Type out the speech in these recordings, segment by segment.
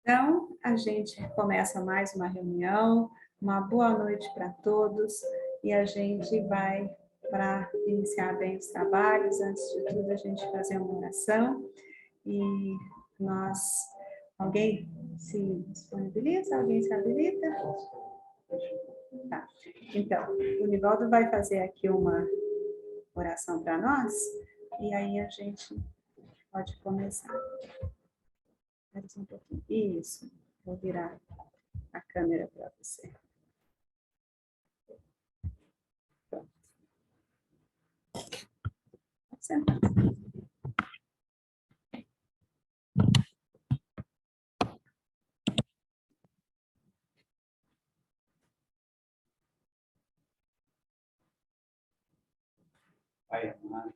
Então, a gente começa mais uma reunião. Uma boa noite para todos e a gente vai para iniciar bem os trabalhos. Antes de tudo, a gente fazer uma oração e alguém se disponibiliza? Alguém se habilita? Tá. Então, o Nivaldo vai fazer aqui uma oração para nós e aí a gente pode começar. Espera um pouquinho. Isso, vou virar a câmera para você. Pronto. Pode sentar. Pai amado,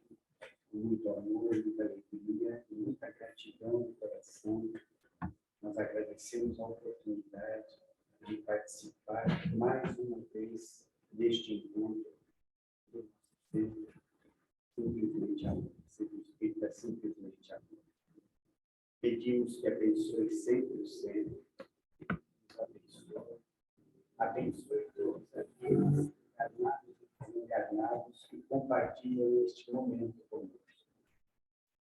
muito amor, muita alegria e muita gratidão no coração. Nós agradecemos a oportunidade de participar mais uma vez deste encontro do nosso simplesmente amor. Significa simplesmente amor. Pedimos que abençoe sempre o centro, abençoe todos aqueles encarnados e desencarnados que compartilham este momento conosco.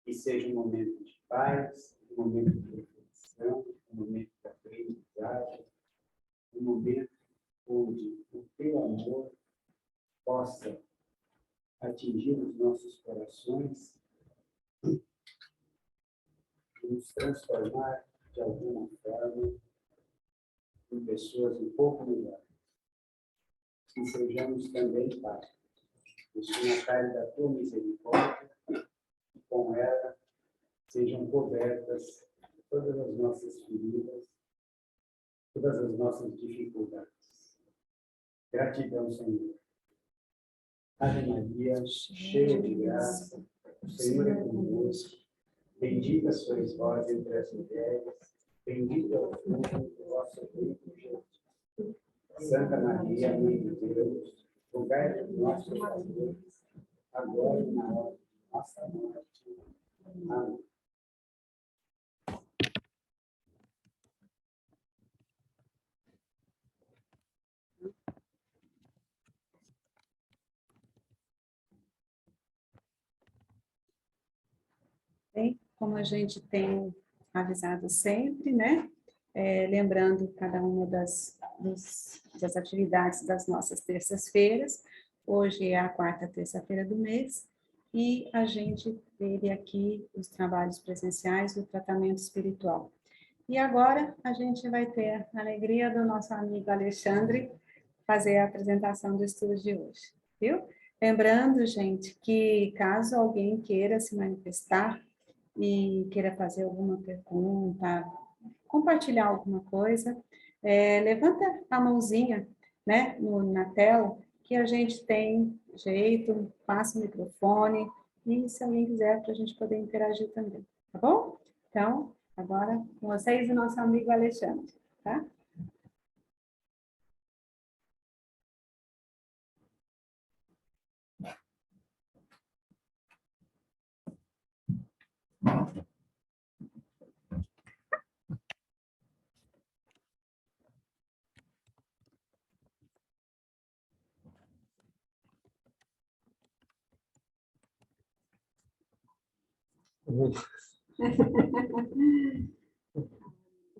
Que seja um momento de paz, um momento de reflexão, um momento de aprendizagem, um momento onde o teu amor possa atingir os nossos corações e nos transformar de alguma forma em pessoas um pouco melhores. Que sejamos também, Pai, destinatários da tua misericórdia, e com ela sejam cobertas todas as nossas feridas, todas as nossas dificuldades. Gratidão, Senhor. Ave Maria, cheia de graça, o Senhor é convosco. Bendita sois vós entre as mulheres, bendito é o fruto do vosso ventre, Jesus. Santa Maria, Mãe de Deus, rogai por nós, pecadores, agora e na hora de nossa morte. Amém. Bem, como a gente tem avisado sempre, né? Lembrando cada uma das atividades das nossas terças-feiras. Hoje é a quarta terça-feira do mês e a gente teve aqui os trabalhos presenciais do tratamento espiritual. E agora a gente vai ter a alegria do nosso amigo Alexandre fazer a apresentação do estudo de hoje, viu? Lembrando, gente, que caso alguém queira se manifestar e queira fazer alguma pergunta, compartilhar alguma coisa, levanta a mãozinha, né, na tela, que a gente tem jeito, passa o microfone, e se alguém quiser, para a gente poder interagir também, tá bom? Então, agora com vocês e nosso amigo Alexandre, tá?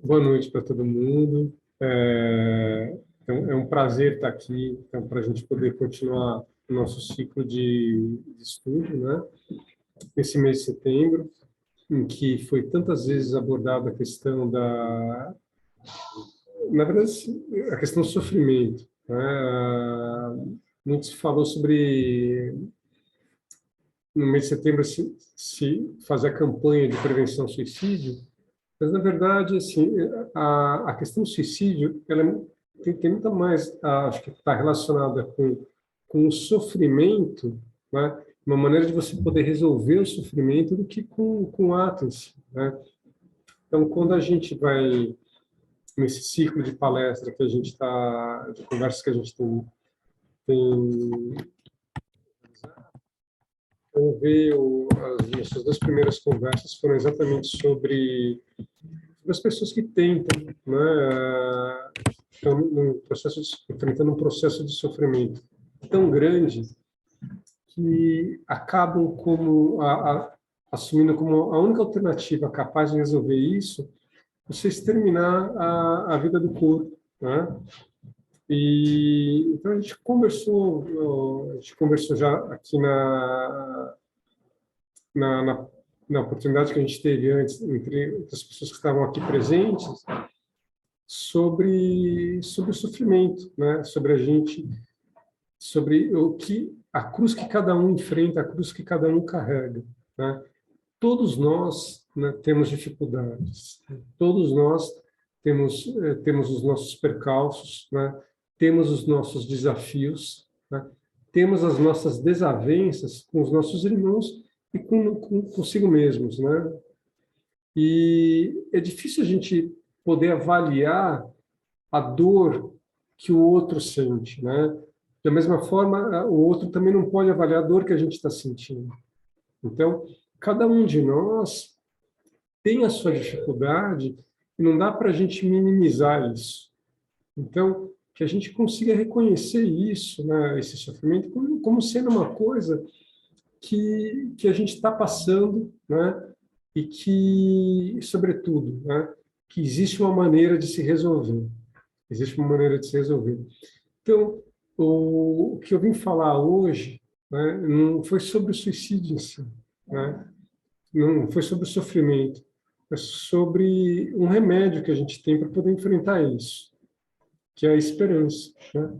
Boa noite para todo mundo. É um prazer estar aqui, então, para a gente poder continuar o nosso ciclo de estudo, né? Nesse mês de setembro, em que foi tantas vezes abordada a questão na verdade, a questão do sofrimento, né? Muito se falou sobre, no mês de setembro, se fazer a campanha de prevenção ao suicídio. Mas, na verdade, assim, a questão do suicídio, ela tem muito mais, acho que está relacionada com o sofrimento, né? Uma maneira de você poder resolver o sofrimento do que com o ato em si, né? Então, quando a gente vai nesse ciclo de palestra que a gente está, de conversas que a gente tem então, as nossas duas primeiras conversas foram exatamente sobre sobre as pessoas que tentam, né, estão enfrentando um processo de sofrimento tão grande que acabam assumindo como a única alternativa capaz de resolver isso, você exterminar a vida do corpo, né? E então a gente conversou já aqui na, na, na oportunidade que a gente teve antes entre as pessoas que estavam aqui presentes sobre o sofrimento, né? Sobre a cruz que cada um enfrenta, a cruz que cada um carrega, né? Todos nós, né, temos dificuldades, todos nós temos os nossos percalços, né? Temos os nossos desafios, né? Temos as nossas desavenças com os nossos irmãos e consigo mesmos, né? E é difícil a gente poder avaliar a dor que o outro sente, né? Da mesma forma, o outro também não pode avaliar a dor que a gente está sentindo. Então, cada um de nós tem a sua dificuldade e não dá para a gente minimizar isso. Então, que a gente consiga reconhecer isso, né, esse sofrimento, como sendo uma coisa que a gente está passando, né, e que, sobretudo, né, que existe uma maneira de se resolver. Existe uma maneira de se resolver. Então, o que eu vim falar hoje, né, não foi sobre o suicídio em si, né, não foi sobre o sofrimento, é sobre um remédio que a gente tem para poder enfrentar isso, que é a esperança, né?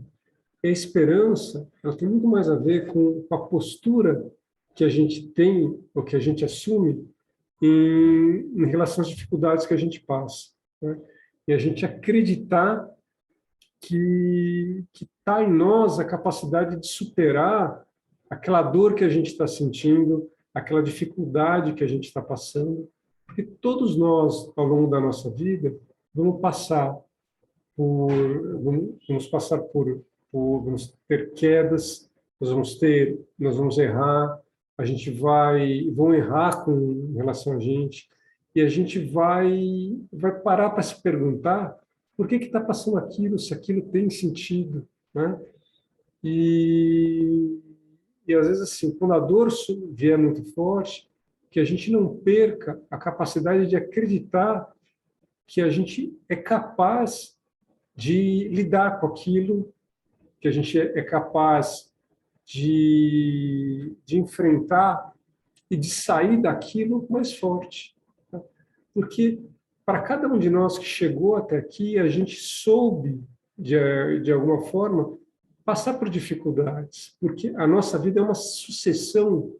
E a esperança, ela tem muito mais a ver com a postura que a gente tem, ou que a gente assume em relação às dificuldades que a gente passa, né? E a gente acreditar que está em nós a capacidade de superar aquela dor que a gente está sentindo, aquela dificuldade que a gente está passando, porque todos nós, ao longo da nossa vida, vamos passar vamos passar vamos ter quedas, nós vamos errar, vão errar em relação a gente, e a gente vai parar para se perguntar por que está passando aquilo, se aquilo tem sentido, né? E às vezes assim, quando a dor vier muito forte, que a gente não perca a capacidade de acreditar que a gente é capaz de lidar com aquilo, que a gente é capaz de enfrentar e de sair daquilo mais forte. Tá? Porque para cada um de nós que chegou até aqui, a gente soube, de alguma forma, passar por dificuldades, porque a nossa vida é uma sucessão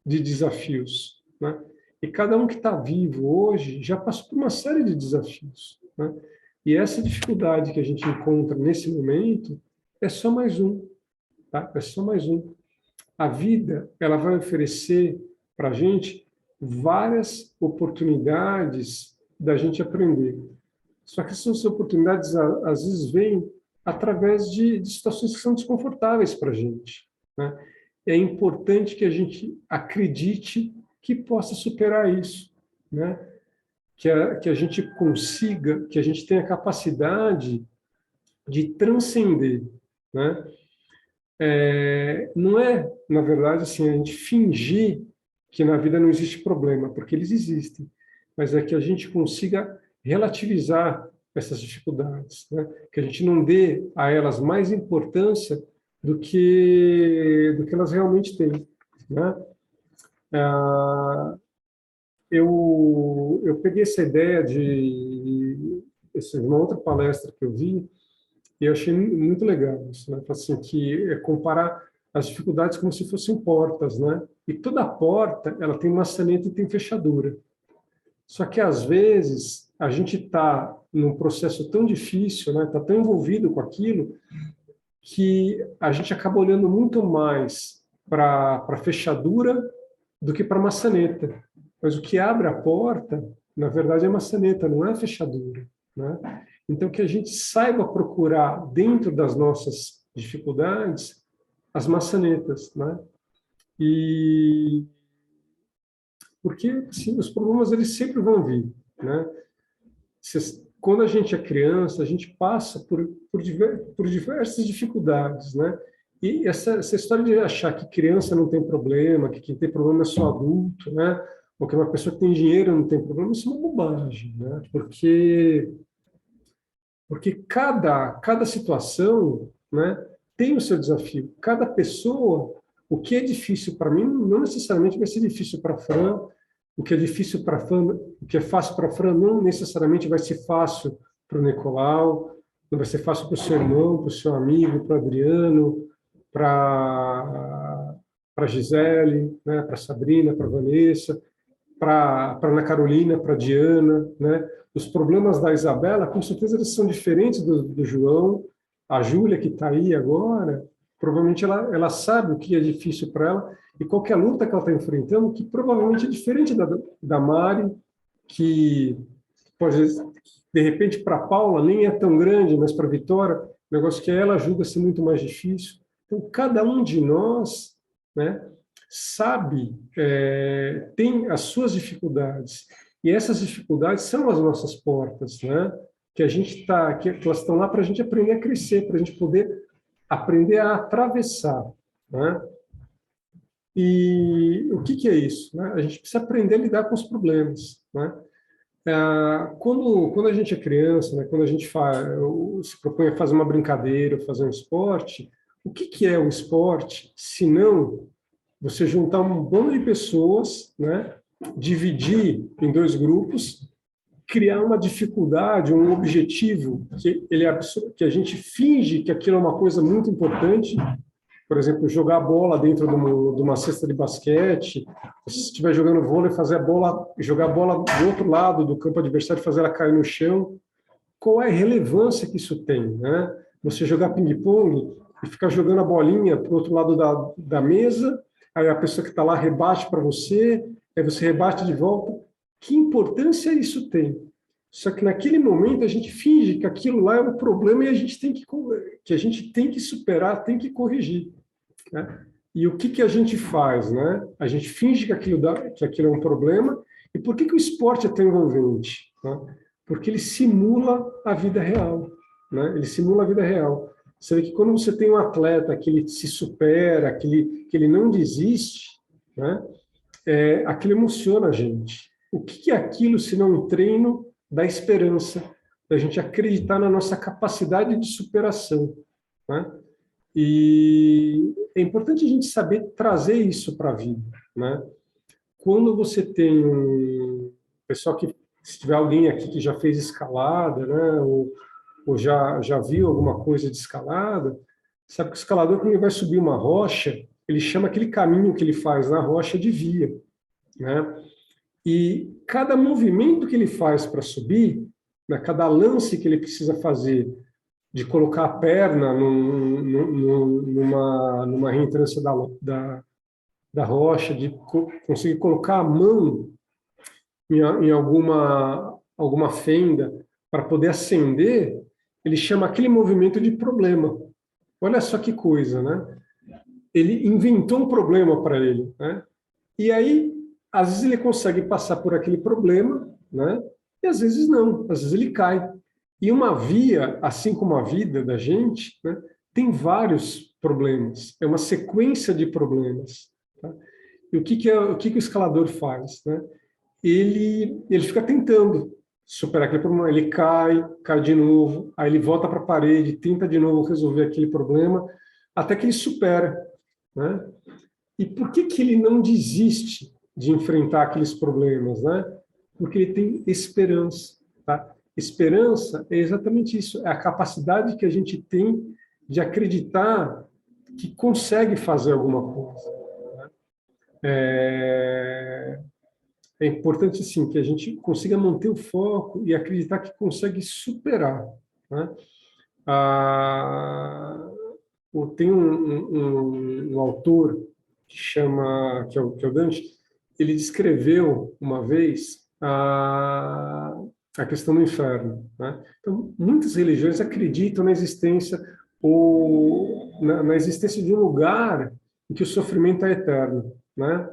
de desafios, né? E cada um que está vivo hoje já passou por uma série de desafios, né? E essa dificuldade que a gente encontra nesse momento é só mais um, tá? É só mais um. A vida, ela vai oferecer para a gente várias oportunidades da gente aprender. Só que essas oportunidades, às vezes, vêm através de situações que são desconfortáveis para a gente, né? É importante que a gente acredite que possa superar isso, né? Que a gente consiga, que a gente tenha capacidade de transcender, né? Não é, na verdade, assim, a gente fingir que na vida não existe problema, porque eles existem, mas é que a gente consiga relativizar essas dificuldades, né? Que a gente não dê a elas mais importância do que elas realmente têm, né? Eu peguei essa ideia uma outra palestra que eu vi e eu achei muito legal isso, né? Assim, que é comparar as dificuldades como se fossem portas, né? E toda porta ela tem maçaneta e tem fechadura. Só que às vezes a gente está num processo tão difícil, né? Está tão envolvido com aquilo que a gente acaba olhando muito mais para a fechadura do que para a maçaneta. Mas o que abre a porta, na verdade, é a maçaneta, não é a fechadura, né? Então, que a gente saiba procurar, dentro das nossas dificuldades, as maçanetas, né? Porque, sim, os problemas eles sempre vão vir, né? quando a gente é criança, a gente passa por diversas dificuldades, né? E essa história de achar que criança não tem problema, que quem tem problema é só adulto, né? Ou que uma pessoa que tem dinheiro não tem problema, isso é uma bobagem, né? Porque cada situação, né, tem o seu desafio. Cada pessoa, o que é difícil para mim, não necessariamente vai ser difícil para a Fran. O que é difícil para a Fran, o que é fácil para a Fran, não necessariamente vai ser fácil para o Nicolau, não vai ser fácil para o seu irmão, para o seu amigo, para o Adriano, para a Gisele, né, para a Sabrina, para a Vanessa, para a Ana Carolina, para a Diana, né? Os problemas da Isabela, com certeza, eles são diferentes do João. A Júlia, que está aí agora, provavelmente ela sabe o que é difícil para ela e qual que é a luta que ela está enfrentando, que provavelmente é diferente da Mari, que pode, de repente, para a Paula nem é tão grande, mas para a Vitória, o negócio que ela julga ser muito mais difícil. Então, cada um de nós, né, sabe, tem as suas dificuldades, e essas dificuldades são as nossas portas, né? Que a gente que elas estão lá para a gente aprender a crescer, para a gente poder aprender a atravessar, né? E o que é isso, né? A gente precisa aprender a lidar com os problemas, né? Quando a gente é criança, né? Quando a gente se propõe a fazer uma brincadeira, fazer um esporte, o que é o esporte, se não você juntar um bando de pessoas, né, dividir em 2 grupos, criar uma dificuldade, um objetivo que a gente finge que aquilo é uma coisa muito importante, por exemplo, jogar bola dentro de uma cesta de basquete, se estiver jogando vôlei, jogar a bola do outro lado do campo adversário, fazer ela cair no chão. Qual é a relevância que isso tem, né? Você jogar ping-pong e ficar jogando a bolinha para o outro lado da mesa, aí a pessoa que está lá rebate para você, aí você rebate de volta. Que importância isso tem? Só que naquele momento a gente finge que aquilo lá é um problema e a gente tem que superar, tem que corrigir, né? E o que a gente faz, né? A gente finge que aquilo é um problema. E por que o esporte é tão envolvente, né? Porque ele simula a vida real, né? Ele simula a vida real. Você vê que quando você tem um atleta que ele se supera, que ele não desiste, né? Aquilo emociona a gente. O que é aquilo se não um treino da esperança, da gente acreditar na nossa capacidade de superação, né? E é importante a gente saber trazer isso para a vida, né? Quando você tem pessoal se tiver alguém aqui que já fez escalada, né? Ou já viu alguma coisa de escalada, sabe que o escalador, quando ele vai subir uma rocha, ele chama aquele caminho que ele faz na rocha de via, né? E cada movimento que ele faz para subir, né, cada lance que ele precisa fazer de colocar a perna numa reentrância da rocha, de conseguir colocar a mão em alguma fenda para poder ascender, ele chama aquele movimento de problema. Olha só que coisa, né? Ele inventou um problema para ele, né? E aí, às vezes ele consegue passar por aquele problema, né? E às vezes não, às vezes ele cai. E uma via, assim como a vida da gente, né, tem vários problemas, é uma sequência de problemas. Tá? E o que o escalador faz, né? Ele fica tentando superar aquele problema, ele cai de novo, aí ele volta para a parede, tenta de novo resolver aquele problema, até que ele supera, né? E por que ele não desiste de enfrentar aqueles problemas, né? Porque ele tem esperança, tá? Esperança é exatamente isso, é a capacidade que a gente tem de acreditar que consegue fazer alguma coisa, né? É importante, assim, que a gente consiga manter o foco e acreditar que consegue superar, né? Tem um autor que é o Dante, ele descreveu uma vez a questão do inferno, né? Então, muitas religiões acreditam na existência na existência de um lugar em que o sofrimento é eterno, né?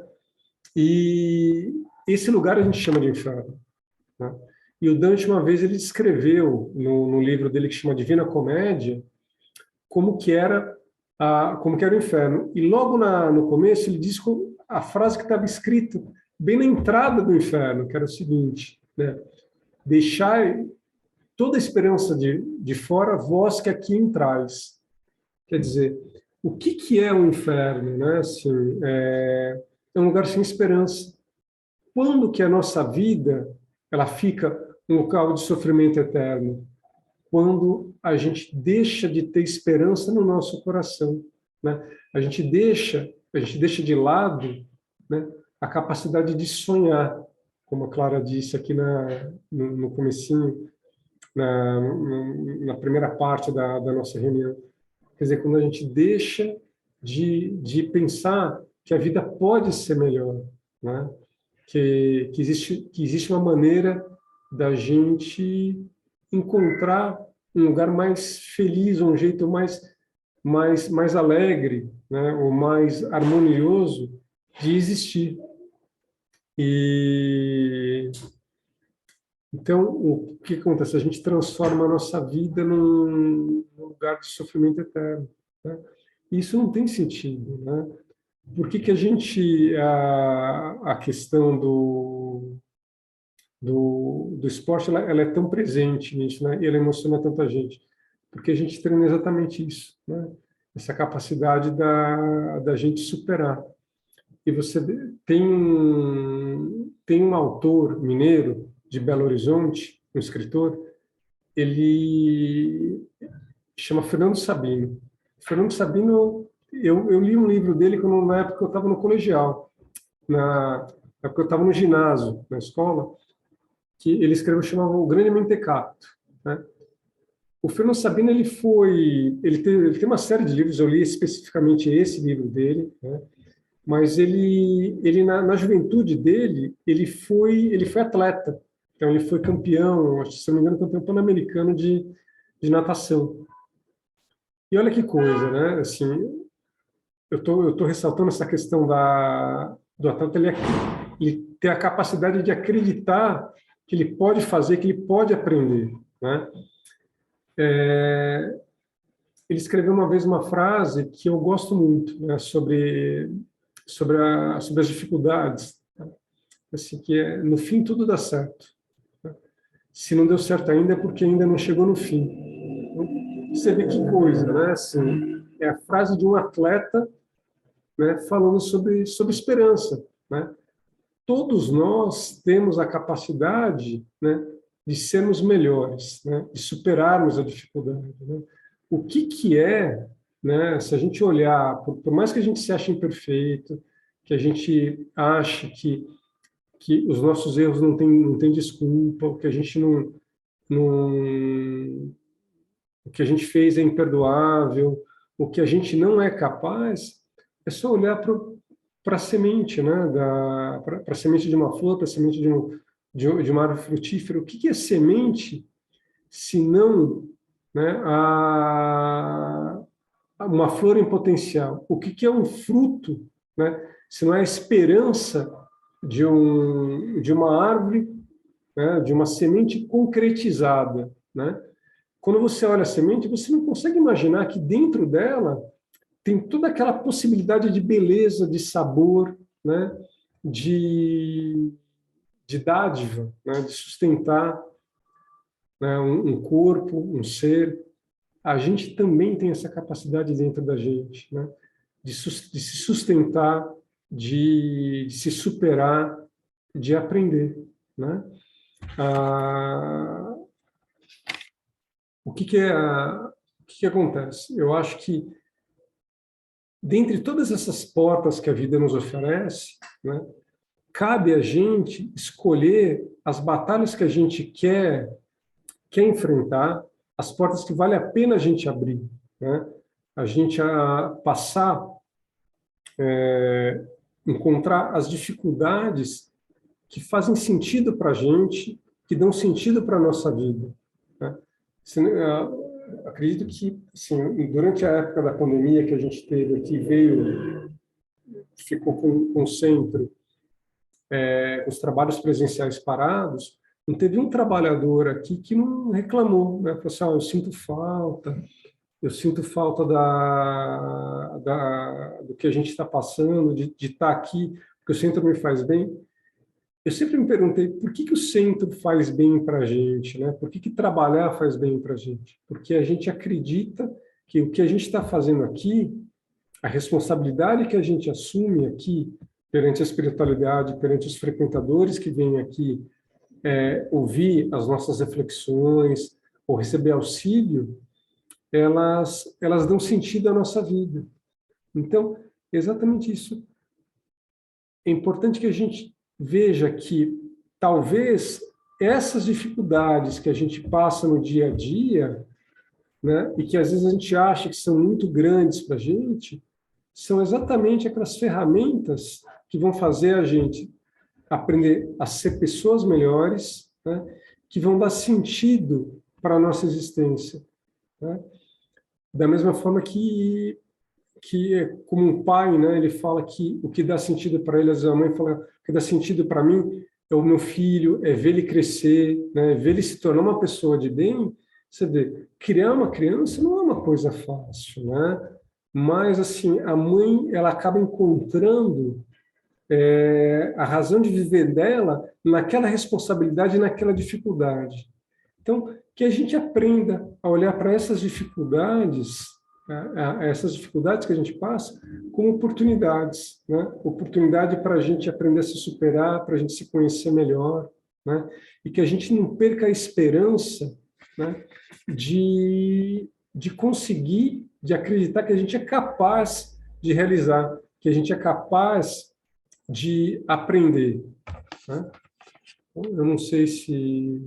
E esse lugar a gente chama de inferno, né? E o Dante, uma vez, ele escreveu no livro dele que chama Divina Comédia, como que era o inferno. E logo no começo ele diz a frase que estava escrita bem na entrada do inferno, que era o seguinte, né? Deixai toda a esperança de fora, vós que aqui entrais. Quer dizer, o que é o inferno, né? Assim, é um lugar sem esperança. Quando que a nossa vida ela fica um local de sofrimento eterno? Quando a gente deixa de ter esperança no nosso coração, né? A gente deixa de lado, né, a capacidade de sonhar, como a Clara disse aqui no comecinho, na primeira parte da nossa reunião. Quer dizer, quando a gente deixa de pensar que a vida pode ser melhor, né? Que existe uma maneira da gente encontrar um lugar mais feliz, um jeito mais alegre, né? Ou mais harmonioso de existir. E então, o que acontece? A gente transforma a nossa vida num lugar de sofrimento eterno, né? E isso não tem sentido, né? Por que a gente, a questão do esporte, ela é tão presente nisso, né? E ela emociona tanta gente? Porque a gente treina exatamente isso, né? Essa capacidade da gente superar. E você tem um autor mineiro de Belo Horizonte, um escritor, ele chama Fernando Sabino. Fernando Sabino, eu li um livro dele na época eu estava no colegial, na época eu estava no ginásio, na escola, que ele escreveu, chamava O Grande Mentecato, né? O Fernando Sabino, ele tem uma série de livros, eu li especificamente esse livro dele, né? Mas ele na juventude dele, ele foi atleta. Então, ele foi campeão, se não me engano, campeão pan-americano de natação. E olha que coisa, né? Assim, eu tô ressaltando essa questão do atleta, ele ter a capacidade de acreditar que ele pode fazer, que ele pode aprender, né? Ele escreveu uma vez uma frase que eu gosto muito, né, sobre as dificuldades, né? Assim, que no fim tudo dá certo, né? Se não deu certo ainda é porque ainda não chegou no fim. Então, você vê que coisa, né? Assim, é a frase de um atleta, né, falando sobre esperança, né? Todos nós temos a capacidade, né, de sermos melhores, né, de superarmos a dificuldade, né? O que é, né, se a gente olhar, por mais que a gente se ache imperfeito, que a gente ache que os nossos erros não têm desculpa, que a gente não o que a gente fez é imperdoável, o que a gente não é capaz, é só olhar para a semente, né? Para a semente de uma flor, para a semente de uma árvore frutífera. O que é semente, se não, né, uma flor em potencial? O que é um fruto, né, se não é a esperança de uma árvore, né, de uma semente concretizada, né? Quando você olha a semente, você não consegue imaginar que dentro dela tem toda aquela possibilidade de beleza, de sabor, né? de dádiva, né? De sustentar, né? Um corpo, um ser. A gente também tem essa capacidade dentro da gente, né? De se sustentar, de se superar, de aprender, né? Ah, o que acontece? Eu acho que dentre todas essas portas que a vida nos oferece, né, cabe a gente escolher as batalhas que a gente quer enfrentar, as portas que vale a pena a gente abrir, né? A gente passar, encontrar as dificuldades que fazem sentido para a gente, que dão sentido para a nossa vida, né? Acredito que, assim, durante a época da pandemia que a gente teve aqui, ficou com o centro, os trabalhos presenciais parados, Não teve um trabalhador aqui que não reclamou, né? Falou assim, eu sinto falta do que a gente está passando, de estar aqui, porque o centro me faz bem. Eu sempre me perguntei por que o centro faz bem para a gente, né? Por que trabalhar faz bem para a gente? Porque a gente acredita que o que a gente está fazendo aqui, a responsabilidade que a gente assume aqui perante a espiritualidade, perante os frequentadores que vêm aqui ouvir as nossas reflexões ou receber auxílio, elas dão sentido à nossa vida. Então, exatamente isso. É importante que a gente veja que talvez essas dificuldades que a gente passa no dia a dia, né, e que às vezes a gente acha que são muito grandes para a gente, são exatamente aquelas ferramentas que vão fazer a gente aprender a ser pessoas melhores, né, que vão dar sentido para a nossa existência. Né? Da mesma forma que como um pai, né, ele fala que o que dá sentido para ele, a mãe fala, o que dá sentido para mim é o meu filho, é ver ele crescer, né, ver ele se tornar uma pessoa de bem. Você vê, criar uma criança não é uma coisa fácil, né? Mas, assim, a mãe, ela acaba encontrando a razão de viver dela naquela responsabilidade e naquela dificuldade. Então, que a gente aprenda a olhar para essas dificuldades, essas dificuldades que a gente passa, como oportunidades, né? Oportunidade para a gente aprender a se superar, para a gente se conhecer melhor, né? E que a gente não perca a esperança, né? de conseguir, de acreditar que a gente é capaz de realizar, que a gente é capaz de aprender. Né? Eu não sei se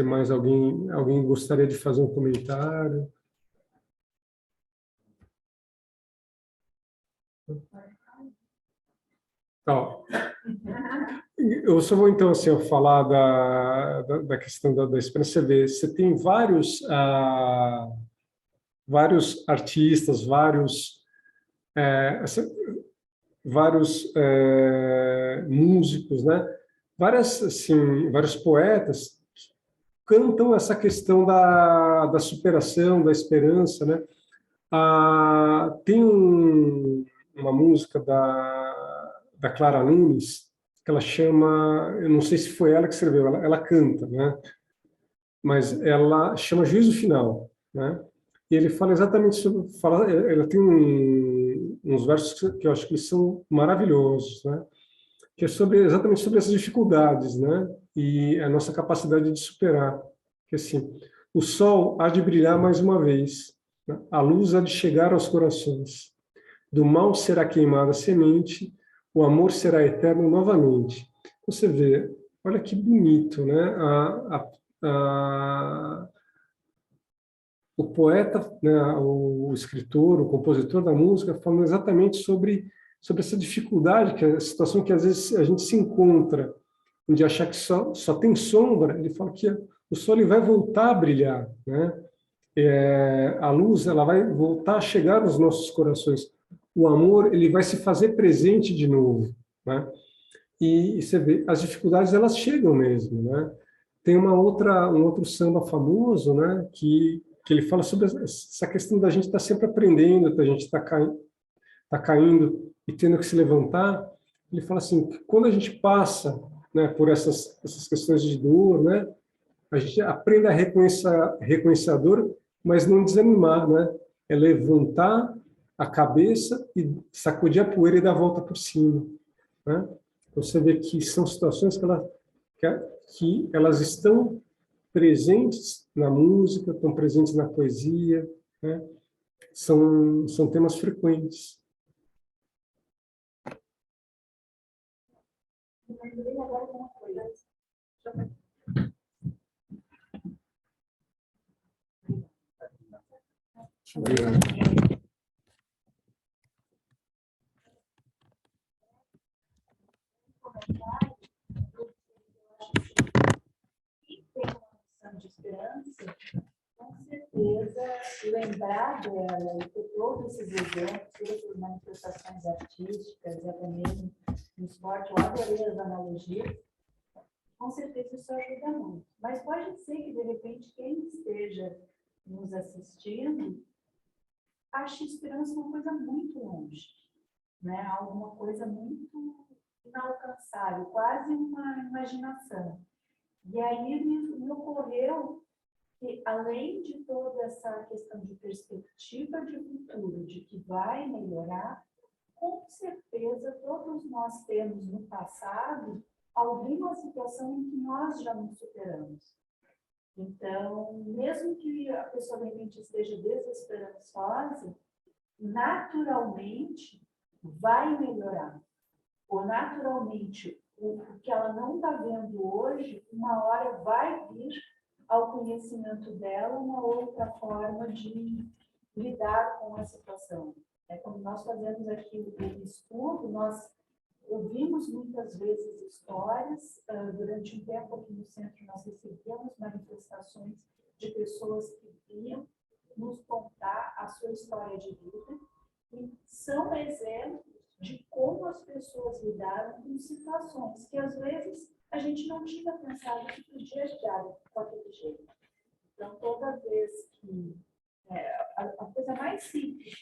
mais alguém gostaria de fazer um comentário. Então, eu só vou, então, assim, falar da questão da esperança. Você tem vários artistas, vários músicos, né? Vários poetas cantam essa questão da superação, da esperança, né? Tem uma música da Clara Nunes que ela chama, eu não sei se foi ela que escreveu, ela canta, né? Mas ela chama Juízo Final, né? E ele fala exatamente sobre, ela tem uns versos que eu acho que eles são maravilhosos, né? Que é exatamente sobre essas dificuldades, né? E a nossa capacidade de superar. Que assim, o sol há de brilhar mais uma vez, né? A luz há de chegar aos corações. Do mal será queimada a semente, o amor será eterno novamente. Você vê, olha que bonito, né? O poeta, né, o escritor, o compositor da música, falando exatamente sobre essa dificuldade, que é a situação que às vezes a gente se encontra, de achar que só tem sombra. Ele fala que o sol ele vai voltar a brilhar, né? A luz ela vai voltar a chegar nos nossos corações. O amor ele vai se fazer presente de novo, né? E você vê, as dificuldades elas chegam mesmo, né? Tem um outro samba famoso, né? Que ele fala sobre essa questão da gente estar sempre aprendendo, da gente estar caindo e tendo que se levantar. Ele fala assim, que quando a gente passa, né, por essas questões de dor, né? A gente aprende a reconhecer a dor, mas não desanimar, né? É levantar a cabeça e sacudir a poeira e dar a volta por cima, né? Você vê que são situações que elas estão presentes na música, estão presentes na poesia, né? São temas frequentes. Obrigado. De esperança, com certeza, lembrar dela e ter todos esses exemplos, todas essas manifestações artísticas, e até mesmo no esporte, eu adorei as analogias, com com certeza isso ajuda muito. Mas pode ser que, de repente, quem esteja nos assistindo ache esperança uma coisa muito longe, né? Alguma coisa muito inalcançável, quase uma imaginação. E aí me ocorreu que, além de toda essa questão de perspectiva de futuro, de que vai melhorar, com certeza todos nós temos no passado alguma situação em que nós já nos superamos. Então, mesmo que a pessoa, de repente, esteja desesperançosa, naturalmente vai melhorar. Ou naturalmente, o que ela não está vendo hoje, uma hora vai vir ao conhecimento dela uma outra forma de lidar com a situação. É como nós fazemos aqui o estudo, nós ouvimos muitas vezes histórias, durante um tempo aqui no centro nós recebíamos manifestações de pessoas que vinham nos contar a sua história de vida, e são exemplos de como as pessoas lidaram com situações que às vezes a gente não tinha pensado que podia lidar com aquele jeito. Então, toda vez que a coisa mais simples,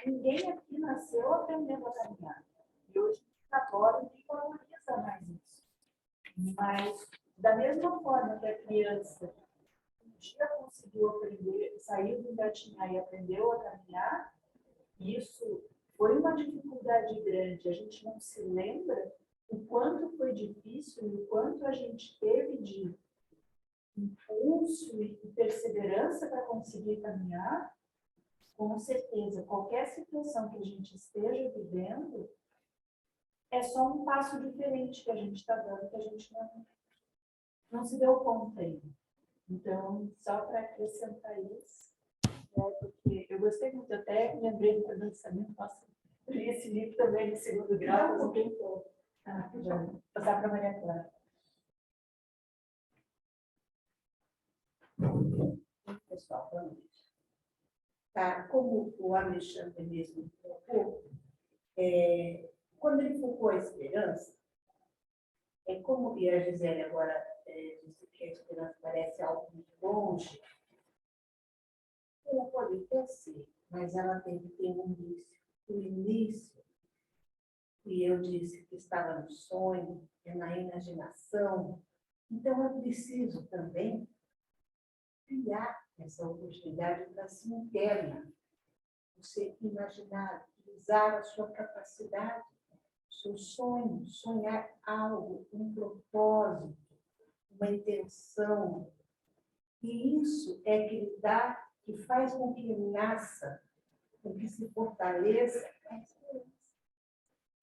ninguém aqui nasceu aprendendo a caminhar. E hoje, agora, a gente valoriza mais isso. Mas, da mesma forma que a criança um dia conseguiu aprender, saiu do engatinhar e aprendeu a caminhar, isso foi uma dificuldade grande. A gente não se lembra o quanto foi difícil e o quanto a gente teve de impulso e perseverança para conseguir caminhar. Com certeza, qualquer situação que a gente esteja vivendo é só um passo diferente que a gente está dando, que a gente não se deu conta ainda. Então, só para acrescentar isso, porque eu gostei muito, eu até lembrei do pensamento, nossa, eu li esse livro também de segundo grau, não tem como. Já passar para a Maria Clara. Pessoal, boa noite. Tá, como o Alexandre mesmo colocou, quando ele focou a esperança, como e a Gisele agora disse que a esperança parece algo muito longe, ela pode até ser, mas ela tem que ter um início. O início, e eu disse que estava no sonho, na imaginação, então é preciso também criar essa oportunidade para si interna, você imaginar, utilizar a sua capacidade, o seu sonho, sonhar algo, um propósito, uma intenção. E isso é que lhe dá, que faz com que nasça, com que se fortaleça a esperança.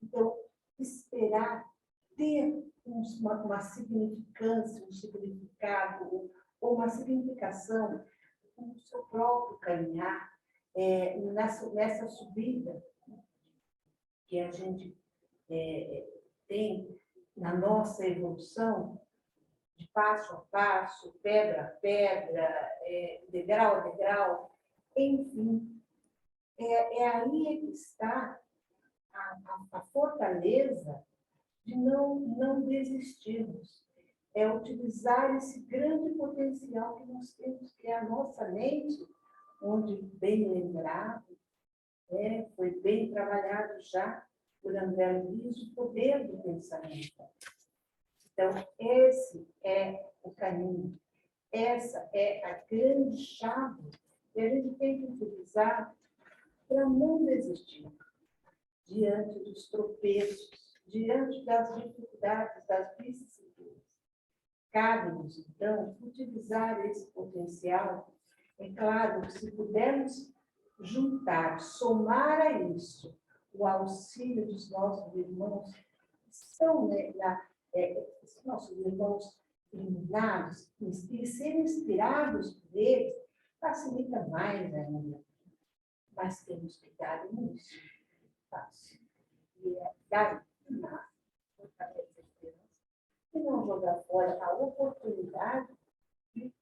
Então, esperar, ter uma significância, um significado, ou uma significação no seu próprio caminhar, nessa subida que a gente tem na nossa evolução, de passo a passo, pedra a pedra, degrau a degrau, enfim, aí que está a fortaleza de não desistirmos. É utilizar esse grande potencial que nós temos, que é a nossa mente, onde, bem lembrado, foi bem trabalhado já por André Luiz, o poder do pensamento. Então, esse é o caminho, essa é a grande chave que a gente tem que utilizar para não desistir diante dos tropeços, diante das dificuldades, das vicissitudes. Cabe-nos, então, utilizar esse potencial. É claro que se pudermos juntar, somar a isso o auxílio dos nossos irmãos, que são nossos irmãos iluminados, e serem inspirados por eles, facilita mais ainda. Mas temos que dar início, fácil. E dar fortalecer a esperança, e não jogar fora a oportunidade de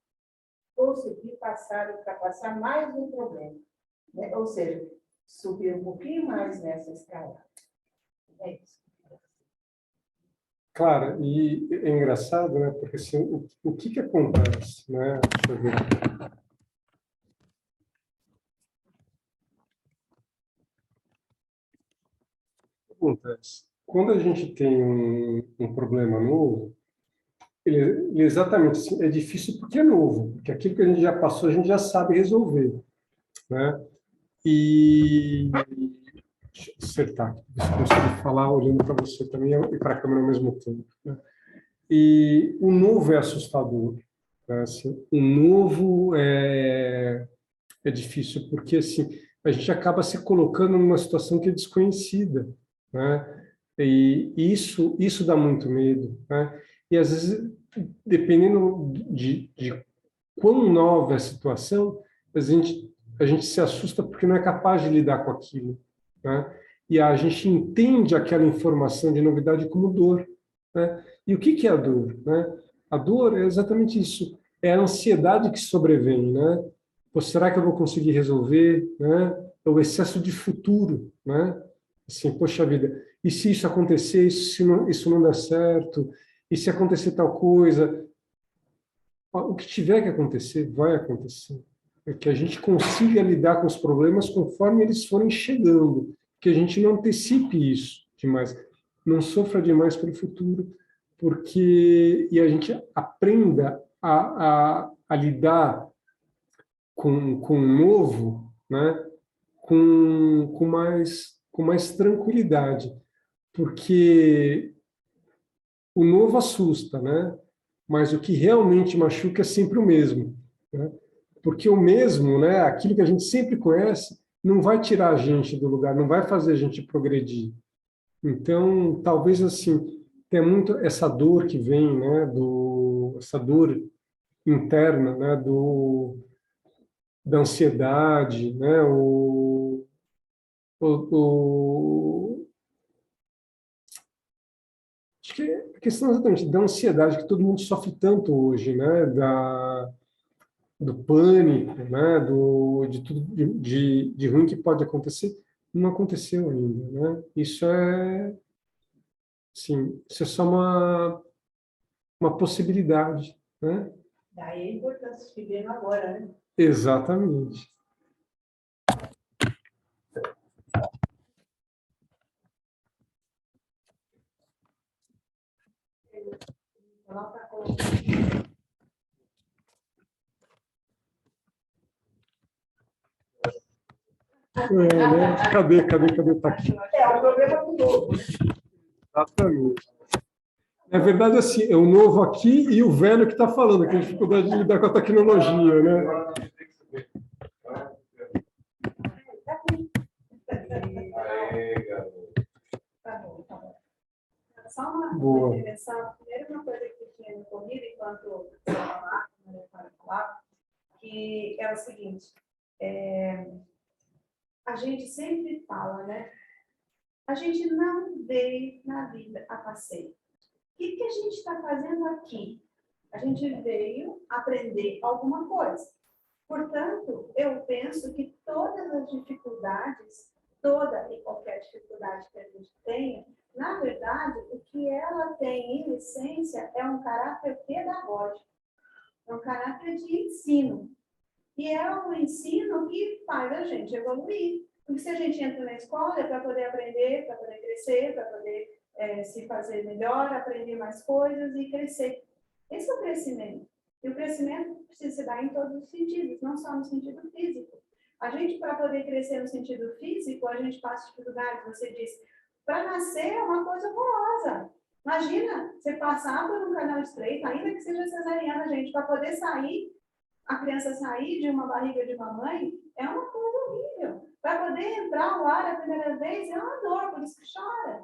conseguir ultrapassar mais um problema. Né? Ou seja, subir um pouquinho mais nessa escala. É isso. Claro, e é engraçado, né? Porque assim, o que acontece, né? Deixa eu ver. O que acontece? Quando a gente tem um problema novo, ele exatamente assim, é difícil porque é novo, porque aquilo que a gente já passou, a gente já sabe resolver, né? E deixa eu acertar aqui, ver se eu consigo falar olhando para você também e para a câmera ao mesmo tempo, né? E o novo é assustador, né? Assim, o novo é difícil porque assim a gente acaba se colocando numa situação que é desconhecida, né? E isso dá muito medo, né? E às vezes, dependendo de quão nova é a situação, a gente se assusta porque não é capaz de lidar com aquilo, né? E a gente entende aquela informação de novidade como dor, né? E o que é a dor, né? A dor é exatamente isso, é a ansiedade que sobrevém, né? Pô, será que eu vou conseguir resolver, né? É o excesso de futuro, né? Assim, poxa vida, e se isso acontecer, isso não der certo, e se acontecer tal coisa, o que tiver que acontecer, vai acontecer. É que a gente consiga lidar com os problemas conforme eles forem chegando, que a gente não antecipe isso demais, não sofra demais pelo futuro, e a gente aprenda a lidar com o novo, né, com mais tranquilidade, porque o novo assusta, né? Mas o que realmente machuca é sempre o mesmo, né? Porque o mesmo, né, aquilo que a gente sempre conhece, não vai tirar a gente do lugar, não vai fazer a gente progredir. Então, talvez assim, tem muito essa dor que vem, né, essa dor interna, né, da ansiedade, né, o, acho que é a questão exatamente da ansiedade que todo mundo sofre tanto hoje, né? Do pânico, né? De tudo de ruim que pode acontecer, não aconteceu ainda, né? Isso é só uma possibilidade, né? Daí a importância de viver no agora, né? Exatamente. Coloca com Né? Cadê? Tá aqui. o problema do novo. Exatamente. Na verdade, assim, é o novo aqui e o velho que está falando, que tem dificuldade de lidar com a tecnologia, né? Tá bom. Só uma Boa. intervenção. Primeiro, uma coisa que tinha me ocorrido enquanto eu falava, que é o seguinte, a gente sempre fala, né? A gente não veio na vida a passeio. O que a gente está fazendo aqui? A gente veio aprender alguma coisa. Portanto, eu penso que todas as dificuldades, toda e qualquer dificuldade que a gente tenha, na verdade, o que ela tem em essência é um caráter pedagógico, é um caráter de ensino. E é um ensino que faz a gente evoluir. Porque se a gente entra na escola é para poder aprender, para poder crescer, para poder se fazer melhor, aprender mais coisas e crescer. Esse é o crescimento. E o crescimento precisa se dar em todos os sentidos, não só no sentido físico. A gente, para poder crescer no sentido físico, a gente passa dificuldades. Você disse, para nascer é uma coisa horrorosa. Imagina você passar por um canal estreito, ainda que seja cesariana, gente, para poder sair, a criança sair de uma barriga de uma mãe, é uma coisa horrível. Para poder entrar o ar a primeira vez, é uma dor, por isso que chora.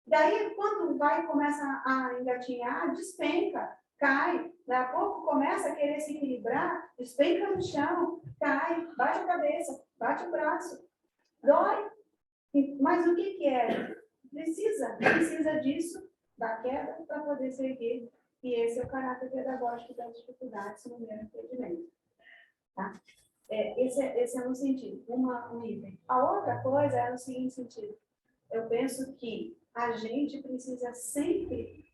Daí, quando começa a engatinhar, despenca, cai. Daqui a pouco começa a querer se equilibrar, despenca no chão, cai, bate a cabeça, bate o braço, dói. Mas o que é? Precisa disso, da queda, para poder ser erguer. E esse é o caráter pedagógico das dificuldades no meu entendimento. Tá? Esse é um sentido, um item. A outra coisa é no seguinte sentido. Eu penso que a gente precisa sempre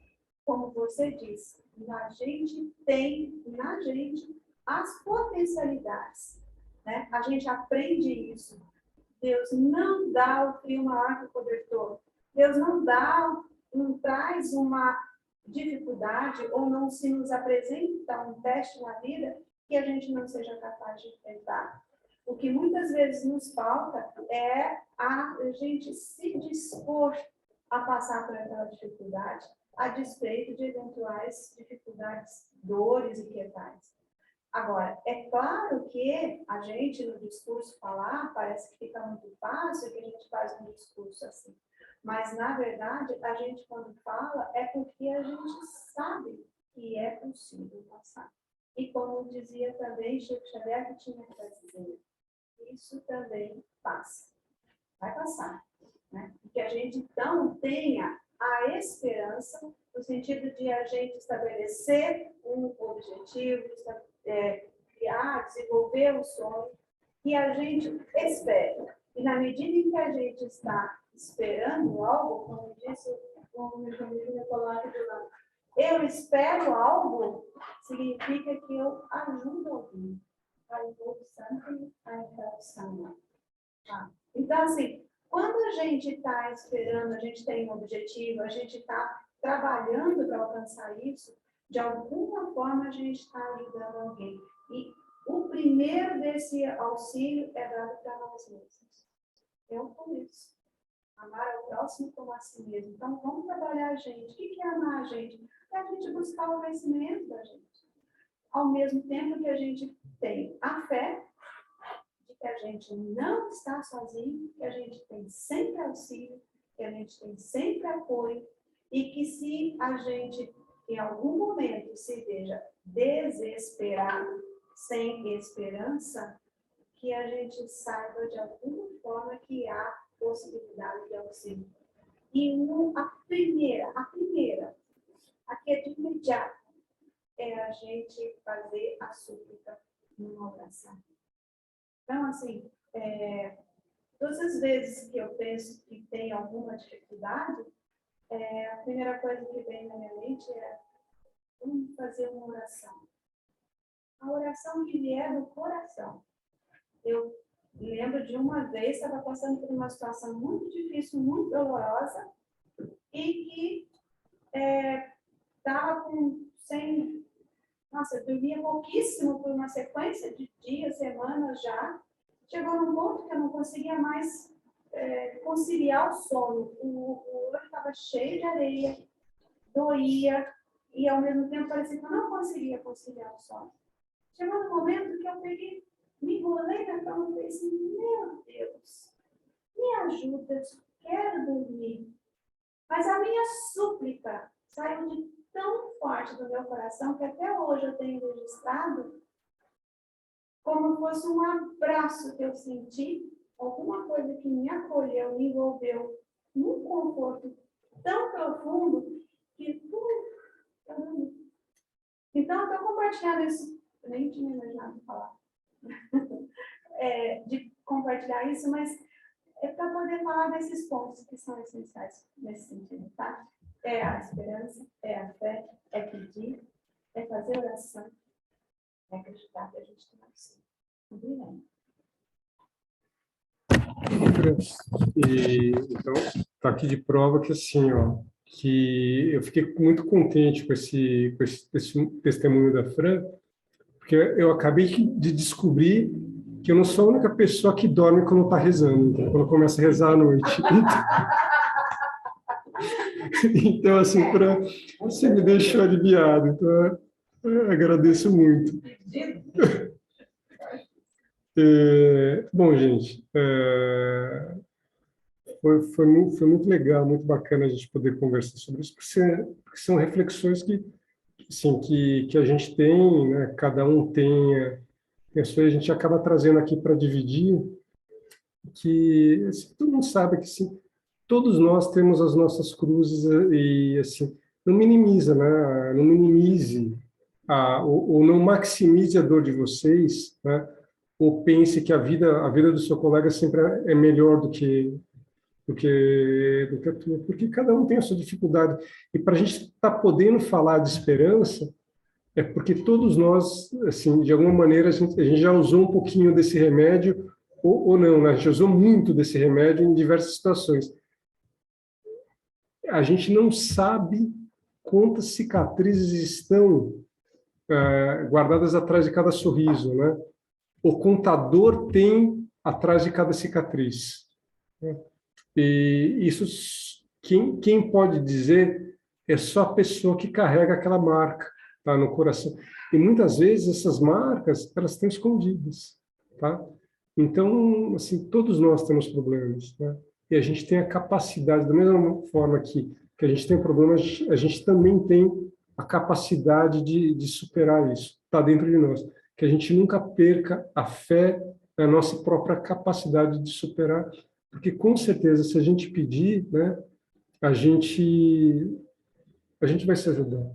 como você disse, a gente tem na gente as potencialidades, né? A gente aprende isso. Deus não dá o frio maior que o cobertor. Deus não traz uma dificuldade ou não se nos apresenta um teste na vida que a gente não seja capaz de enfrentar. O que muitas vezes nos falta é a gente se dispor a passar por aquela dificuldade, a despeito de eventuais dificuldades, dores e quietais. Agora, é claro que a gente, no discurso falar, parece que fica muito fácil, que a gente faz um discurso assim. Mas, na verdade, a gente, quando fala, é porque a gente sabe que é possível passar. E como dizia também Chico Xavier, que tinha que dizer, isso também passa. Vai passar. Né? Que a gente, então, tenha a esperança, no sentido de a gente estabelecer um objetivo, criar, desenvolver um sonho, que a gente espere. E na medida em que a gente está esperando algo, como disse o meu amigo Nicolás de lá, eu espero algo, significa que eu ajudo alguém. A evolução, a interação. Tá? Então, assim, quando a gente está esperando, a gente tem um objetivo, a gente está trabalhando para alcançar isso, de alguma forma a gente está ajudando alguém. E o primeiro desse auxílio é dado para nós mesmos. É o começo. Amar o próximo como a si mesmo. Então, vamos trabalhar a gente. O que é amar a gente? É a gente buscar o conhecimento da gente. Ao mesmo tempo que a gente tem a fé, de que a gente não está sozinho, que a gente tem sempre auxílio, que a gente tem sempre apoio, e que se a gente, em algum momento, se veja desesperado, sem esperança, que a gente saiba de alguma forma que há possibilidade de auxílio. E a primeira, a que é de imediato, é a gente fazer a súplica numa oração. Então, assim, todas as vezes que eu penso que tem alguma dificuldade, a primeira coisa que vem na minha mente é vamos fazer uma oração. A oração que vier do coração. Eu lembro de uma vez, estava passando por uma situação muito difícil, muito dolorosa, e que estava eu dormia pouquíssimo por uma sequência de dias, semanas já. Chegou num ponto que eu não conseguia mais conciliar o sono. O olho estava cheio de areia, doía, e ao mesmo tempo parecia que eu não conseguia conciliar o sono. Chegou num momento que eu peguei, me enrolei na cama e falei assim, meu Deus, me ajuda, eu quero dormir. Mas a minha súplica saiu de tão forte do meu coração que até hoje eu tenho registrado como fosse um abraço que eu senti, alguma coisa que me acolheu, me envolveu num conforto tão profundo que eu dormi. Então, eu estou compartilhando isso, eu nem tinha imaginado falar, de compartilhar isso, mas é para poder falar desses pontos que são essenciais nesse sentido, tá? É a esperança, é a fé, é pedir, é fazer oração, é acreditar que a gente tem auxílio. E então está aqui de prova que assim, ó, que eu fiquei muito contente com esse testemunho da Fran, porque eu acabei de descobrir que eu não sou a única pessoa que dorme quando está rezando, então, quando começa a rezar à noite. Então, assim, você me deixou aliviado, então eu agradeço muito. Bom, gente, foi muito legal, muito bacana a gente poder conversar sobre isso, porque são reflexões que a gente tem, né? Cada um tem a sua, a gente acaba trazendo aqui para dividir, que assim, todo mundo sabe que sim, todos nós temos as nossas cruzes e assim não minimiza, né? Não minimize ou não maximize a dor de vocês, né? Ou pense que a vida do seu colega sempre é melhor do que do que a tua, porque cada um tem a sua dificuldade. E para a gente estar podendo falar de esperança, é porque todos nós, assim, de alguma maneira, a gente já usou um pouquinho desse remédio, ou não, né? A gente usou muito desse remédio em diversas situações. A gente não sabe quantas cicatrizes estão guardadas atrás de cada sorriso, né? O contador tem atrás de cada cicatriz, né? E isso, quem pode dizer é só a pessoa que carrega aquela marca, tá, no coração. E muitas vezes essas marcas, elas estão escondidas, tá? Então, assim, todos nós temos problemas, né? E a gente tem a capacidade, da mesma forma que a gente tem problemas, a gente também tem a capacidade de superar isso. Está dentro de nós. Que a gente nunca perca a fé na nossa própria capacidade de superar, porque com certeza, se a gente pedir, né, a gente vai se ajudar,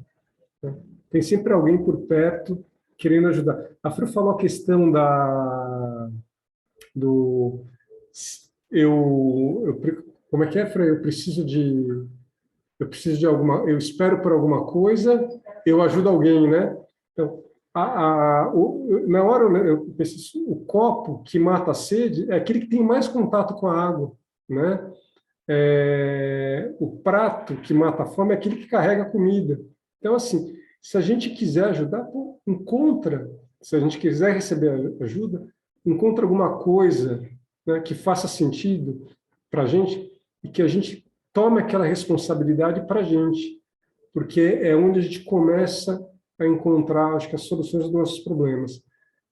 né? Tem sempre alguém por perto querendo ajudar. A Fru falou a questão do como é que é, Fran? Eu preciso de alguma, eu espero por alguma coisa, eu ajudo alguém, né? Então, na hora eu pensei, o copo que mata a sede é aquele que tem mais contato com a água, né? O prato que mata a fome é aquele que carrega a comida. Então, assim, se a gente quiser ajudar, pô, se a gente quiser receber ajuda, encontra alguma coisa, né, que faça sentido para a gente e que a gente tome aquela responsabilidade para a gente, porque é onde a gente começa a encontrar, acho que, as soluções dos nossos problemas.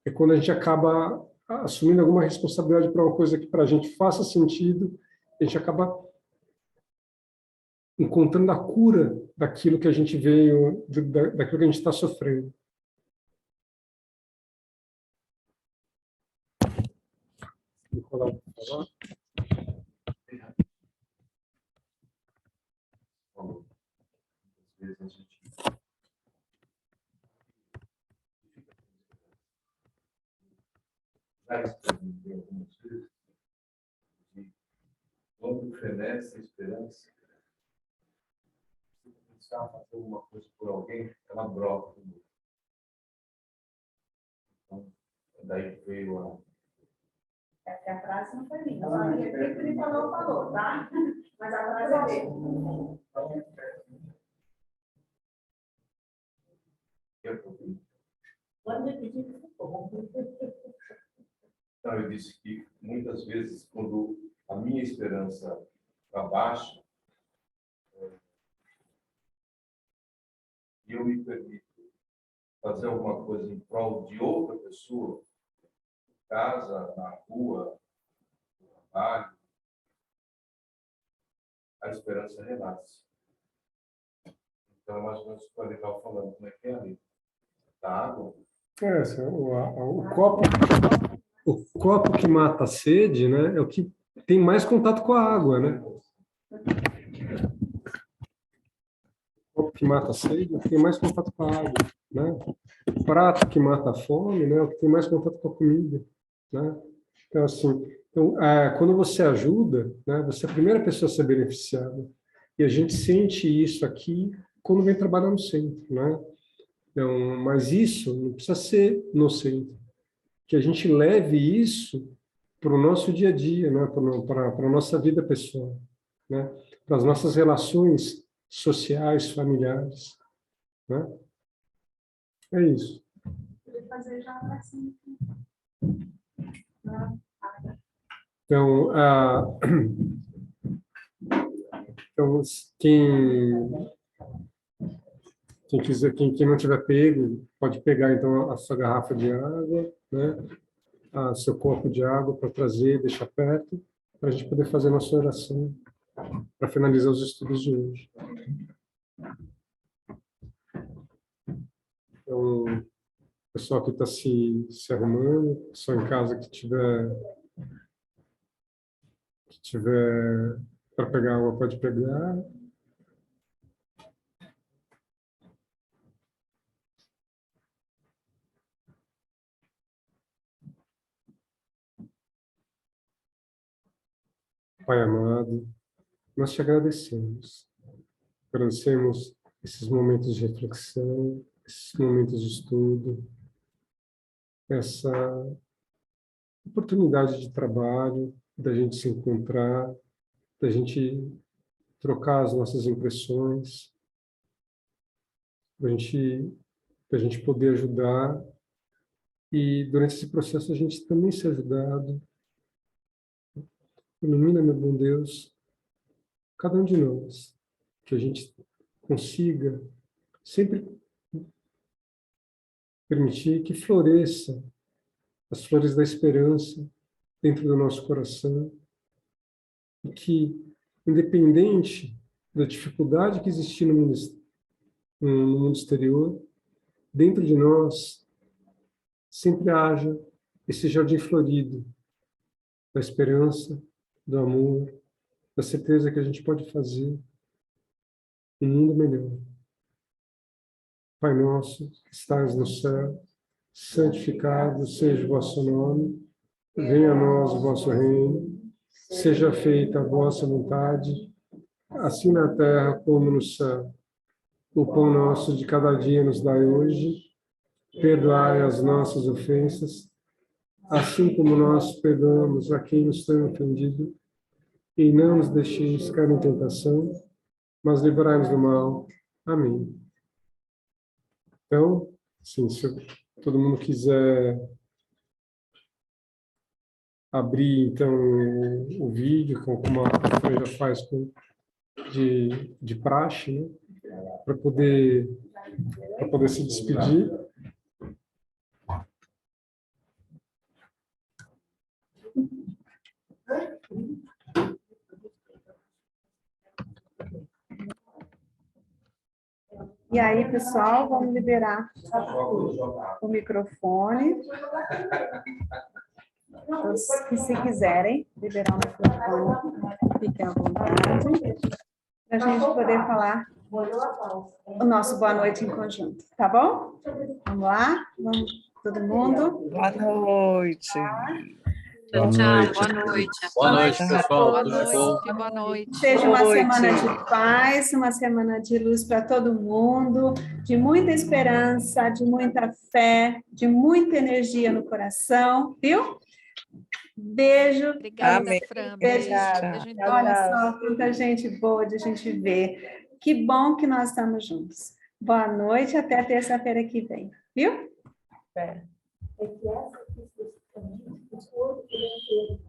É quando a gente acaba assumindo alguma responsabilidade para uma coisa que para a gente faça sentido, a gente acaba encontrando a cura daquilo que a gente veio, daquilo que a gente está sofrendo. Nicolau, por favor. Às vezes a gente já experimentei algumas vezes de quando fenece a esperança, se começar a fazer alguma coisa por alguém, ela brota de novo. Então, daí veio a. Essa é a frase não foi minha. Eu só repito o que ele falou, tá? Mas a frase é dele. Quando eu pedi que Então, eu disse que muitas vezes, quando a minha esperança está baixa, e eu me permito fazer alguma coisa em prol de outra pessoa, em casa, na rua, no trabalho, a esperança renasce. Então, é mais ou menos o que o Ale estava falando, como é que é ali? Da água? Assim, o copo que mata a sede, né, é o que tem mais contato com a água, né? O copo que mata a sede é o que tem mais contato com a água, né? O prato que mata a fome, né, é o que tem mais contato com a comida, né? Então, assim, quando você ajuda, né, você é a primeira pessoa a ser beneficiada. E a gente sente isso aqui quando vem trabalhar no centro, né? Então, mas isso não precisa ser no centro. Que a gente leve isso para o nosso dia a dia, né? Para a nossa vida pessoal, né? Para as nossas relações sociais, familiares, né? É isso. fazer já assim. Então, então quem quiser, quem não tiver pego, pode pegar então a sua garrafa de água, né? Seu copo de água para trazer, deixar perto, para a gente poder fazer a nossa oração para finalizar os estudos de hoje. Então, o pessoal que está se arrumando, pessoal em casa que tiver para pegar água, pode pegar. Pai amado, nós te agradecemos. Agradecemos esses momentos de reflexão, esses momentos de estudo, essa oportunidade de trabalho, da gente se encontrar, da gente trocar as nossas impressões, da gente poder ajudar e, durante esse processo, a gente também ser ajudado. Ilumina, meu bom Deus, cada um de nós, que a gente consiga sempre permitir que floresça as flores da esperança dentro do nosso coração e que, independente da dificuldade que existir no mundo exterior, dentro de nós sempre haja esse jardim florido da esperança, do amor, da certeza que a gente pode fazer um mundo melhor. Pai nosso, que estás no céu, santificado seja o vosso nome, venha a nós o vosso reino, seja feita a vossa vontade, assim na terra como no céu. O pão nosso de cada dia nos dai hoje, perdoai as nossas ofensas, assim como nós perdoamos a quem nos tem ofendido, e não nos deixeis cair em tentação, mas livrai-nos do mal. Amém. Então, sim, se todo mundo quiser abrir, então, o vídeo, como a Fran já faz de praxe, né? Para poder se despedir. E aí, pessoal, vamos liberar o microfone. Os que, se quiserem liberar o microfone, fiquem à vontade, para a gente poder falar o nosso boa noite em conjunto, tá bom? Vamos lá? Vamos, todo mundo? Boa noite. Tchau, tchau. Boa noite. Boa noite, pessoal. Boa Tudo bom? noite. Boa noite. Seja uma Boa noite. semana de paz, uma semana de luz para todo mundo, de muita esperança, de muita fé, de muita energia no coração, viu? Beijo. Obrigada, Amém. Fran. Beijo. Beijo em Olha todos. só quanta gente boa de a gente ver. Que bom que nós estamos juntos. Boa noite, até terça-feira que vem, viu? É que essa questão, o corpo inteiro